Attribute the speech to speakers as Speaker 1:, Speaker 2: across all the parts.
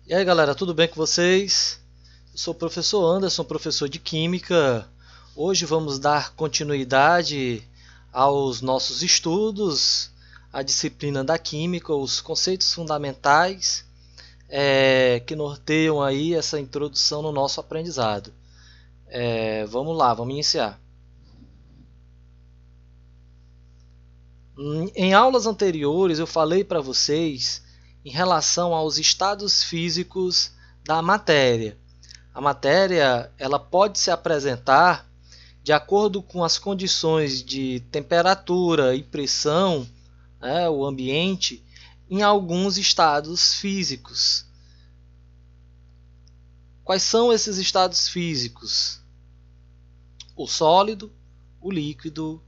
Speaker 1: E aí galera, tudo bem com vocês? Eu sou o professor Anderson, professor de Química. Hoje vamos dar continuidade aos nossos estudos, a disciplina da Química, os conceitos fundamentais que norteiam aí essa introdução no nosso aprendizado. Vamos lá, vamos iniciar. Em aulas anteriores eu falei para vocês em relação aos estados físicos da matéria. A matéria ela pode se apresentar de acordo com as condições de temperatura e pressão, o ambiente, em alguns estados físicos. Quais são esses estados físicos? O sólido, o líquido,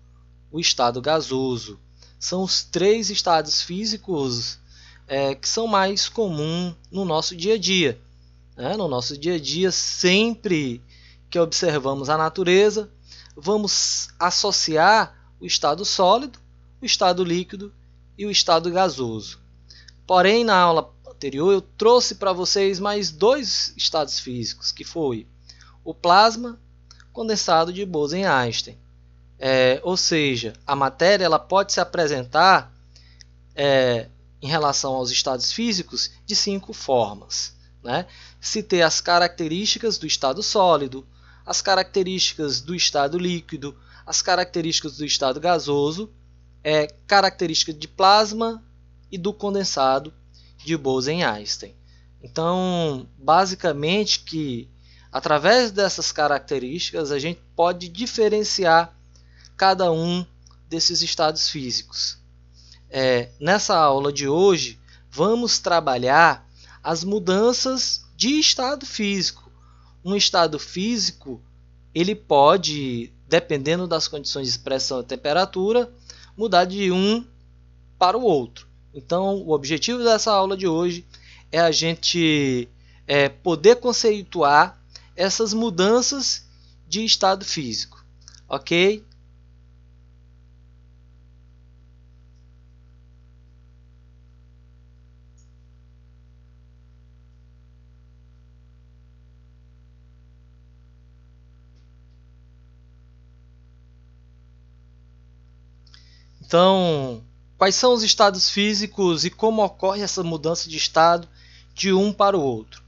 Speaker 1: o estado gasoso. São os três estados físicos que são mais comuns no nosso dia a dia. No nosso dia a dia, sempre que observamos a natureza, vamos associar o estado sólido, o estado líquido e o estado gasoso. Porém, na aula anterior, eu trouxe para vocês mais dois estados físicos, que foi o plasma condensado de Bose-Einstein. Ou seja, a matéria ela pode se apresentar em relação aos estados físicos de 5 formas. Citei as características do estado sólido, as características do estado líquido, as características do estado gasoso, característica de plasma e do condensado de Bose-Einstein. Então, basicamente, que através dessas características a gente pode diferenciar cada um desses estados físicos. Nessa aula de hoje, vamos trabalhar as mudanças de estado físico. Um estado físico, ele pode, dependendo das condições de pressão e temperatura, mudar de um para o outro. Então, o objetivo dessa aula de hoje é a gente poder conceituar essas mudanças de estado físico. Ok? Então, quais são os estados físicos e como ocorre essa mudança de estado de um para o outro?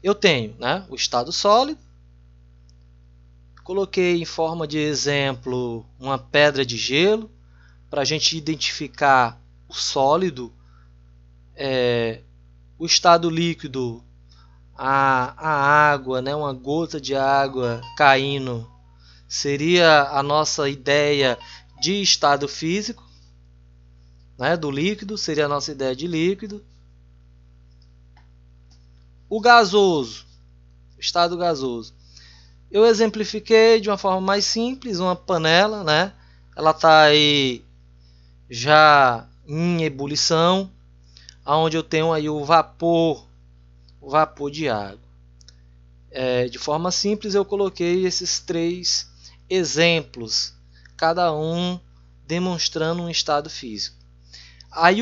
Speaker 1: Eu tenho o estado sólido, coloquei em forma de exemplo uma pedra de gelo, para a gente identificar o sólido, o estado líquido, a água, uma gota de água caindo, seria a nossa ideia de estado físico. Do líquido, seria a nossa ideia de líquido. O gasoso, estado gasoso. Eu exemplifiquei de uma forma mais simples, uma panela, ela está aí já em ebulição, onde eu tenho aí o vapor de água. De forma simples eu coloquei esses 3 exemplos, cada um demonstrando um estado físico. Aí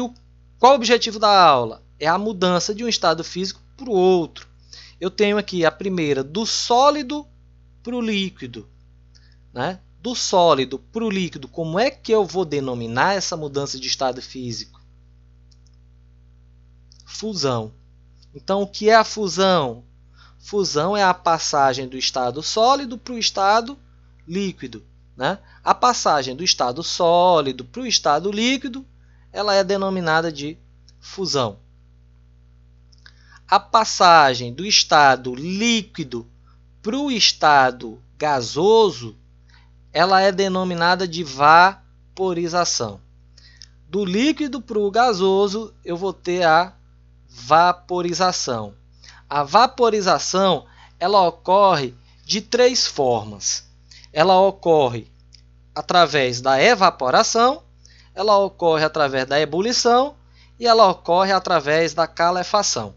Speaker 1: qual o objetivo da aula? É a mudança de um estado físico para o outro. Eu tenho aqui a primeira, do sólido para o líquido. Do sólido para o líquido, como é que eu vou denominar essa mudança de estado físico? Fusão. Então, o que é a fusão? Fusão é a passagem do estado sólido para o estado líquido. A passagem do estado sólido para o estado líquido, ela é denominada de fusão. A passagem do estado líquido para o estado gasoso, ela é denominada de vaporização. Do líquido para o gasoso, eu vou ter a vaporização. A vaporização, ela ocorre de 3 formas. Ela ocorre através da evaporação, ela ocorre através da ebulição e ela ocorre através da calefação.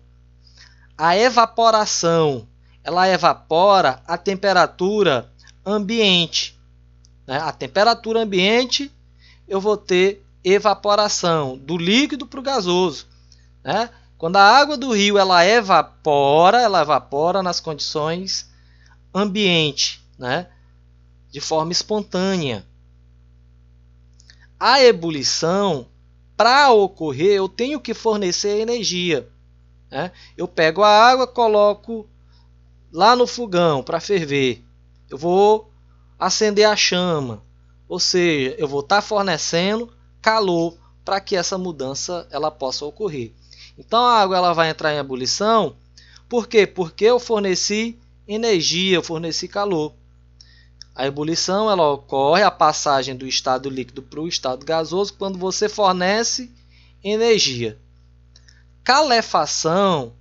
Speaker 1: A evaporação, ela evapora a temperatura ambiente. A temperatura ambiente, eu vou ter evaporação do líquido para o gasoso. Quando a água do rio ela evapora nas condições ambiente, né? De forma espontânea. A ebulição, para ocorrer, eu tenho que fornecer energia, né? Eu pego a água, coloco lá no fogão para ferver. Eu vou acender a chama, ou seja, eu vou estar fornecendo calor para que essa mudança ela possa ocorrer. Então a água ela vai entrar em ebulição, por quê? Porque eu forneci energia, eu forneci calor. A ebulição ela ocorre a passagem do estado líquido para o estado gasoso quando você fornece energia. Calefação,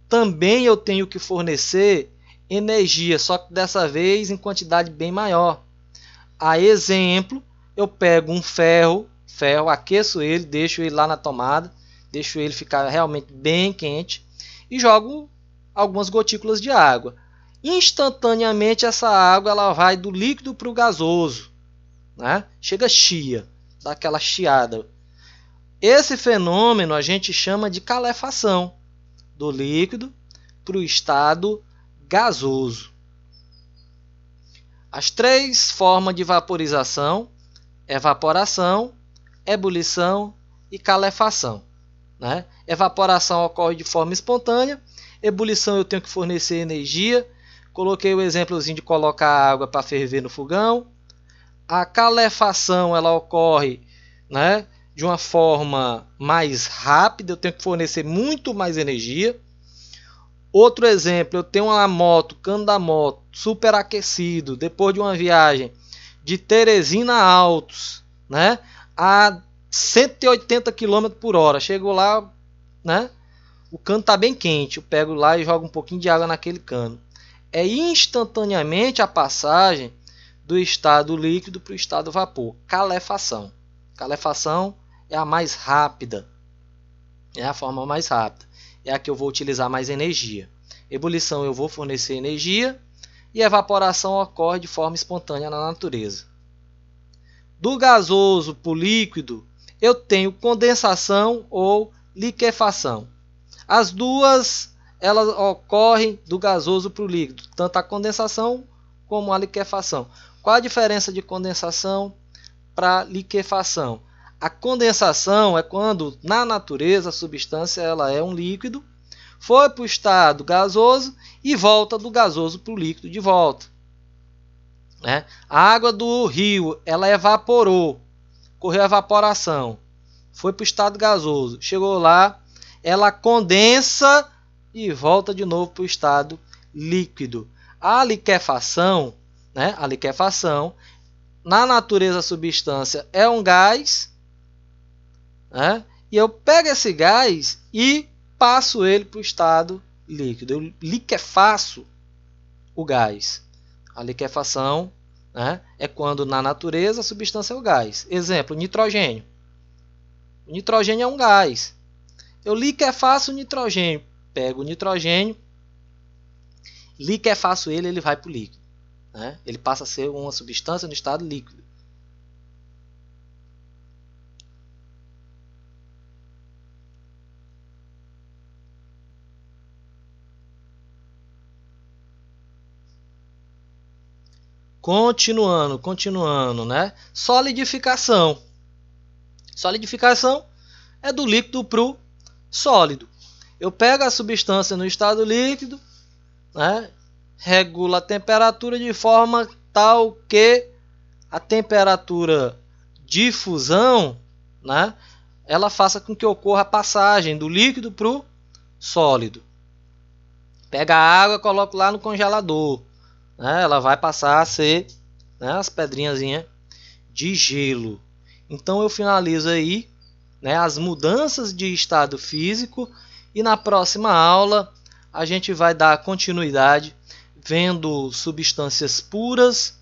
Speaker 1: também eu tenho que fornecer energia, só que dessa vez em quantidade bem maior. A exemplo, eu pego um ferro, aqueço ele, deixo ele lá na tomada, deixo ele ficar realmente bem quente e jogo algumas gotículas de água. Instantaneamente essa água ela vai do líquido para o gasoso, né? Chega chia, dá aquela chiada. Esse fenômeno a gente chama de calefação, do líquido para o estado gasoso. As três formas de vaporização: evaporação, ebulição e calefação, né? Evaporação ocorre de forma espontânea, ebulição eu tenho que fornecer energia. Coloquei o exemplozinho de colocar água para ferver no fogão. A calefação ela ocorre, né, de uma forma mais rápida, eu tenho que fornecer muito mais energia. Outro exemplo, eu tenho uma moto, cano da moto, superaquecido, depois de uma viagem de Teresina a Altos, né, a 180 km por hora. Chego lá, né, o cano está bem quente, eu pego lá e jogo um pouquinho de água naquele cano. É instantaneamente a passagem do estado líquido para o estado vapor. Calefação. Calefação é a mais rápida. É a forma mais rápida. É a que eu vou utilizar mais energia. Ebulição eu vou fornecer energia. E evaporação ocorre de forma espontânea na natureza. Do gasoso para o líquido, eu tenho condensação ou liquefação. As duas elas ocorrem do gasoso para o líquido, tanto a condensação como a liquefação. Qual a diferença de condensação para liquefação? A condensação é quando na natureza a substância ela é um líquido, foi para o estado gasoso e volta do gasoso para o líquido de volta, né? A água do rio ela evaporou, correu a evaporação, foi para o estado gasoso, chegou lá, ela condensa e volta de novo para o estado líquido. A liquefação, né? A liquefação, na natureza a substância é um gás, né? E eu pego esse gás e passo ele para o estado líquido. Eu liquefaço o gás. A liquefação, né, é quando na natureza a substância é o gás. Exemplo, nitrogênio. O nitrogênio é um gás. Eu liquefaço o nitrogênio. Pego o nitrogênio, liquefaço ele, ele vai para o líquido, né? Ele passa a ser uma substância no estado líquido. Continuando, né? Solidificação. Solidificação é do líquido para o sólido. Eu pego a substância no estado líquido, né? Regula a temperatura de forma tal que a temperatura de fusão, né, ela faça com que ocorra a passagem do líquido para o sólido. Pega a água, coloco lá no congelador, né, ela vai passar a ser, né, as pedrinhas de gelo. Então eu finalizo aí, né, as mudanças de estado físico e na próxima aula a gente vai dar continuidade vendo substâncias puras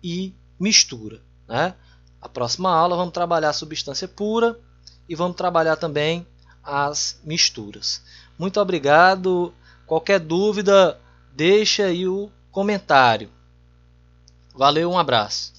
Speaker 1: e mistura, né? A próxima aula vamos trabalhar a substância pura e vamos trabalhar também as misturas. Muito obrigado. Qualquer dúvida, deixa aí o comentário. Valeu, um abraço.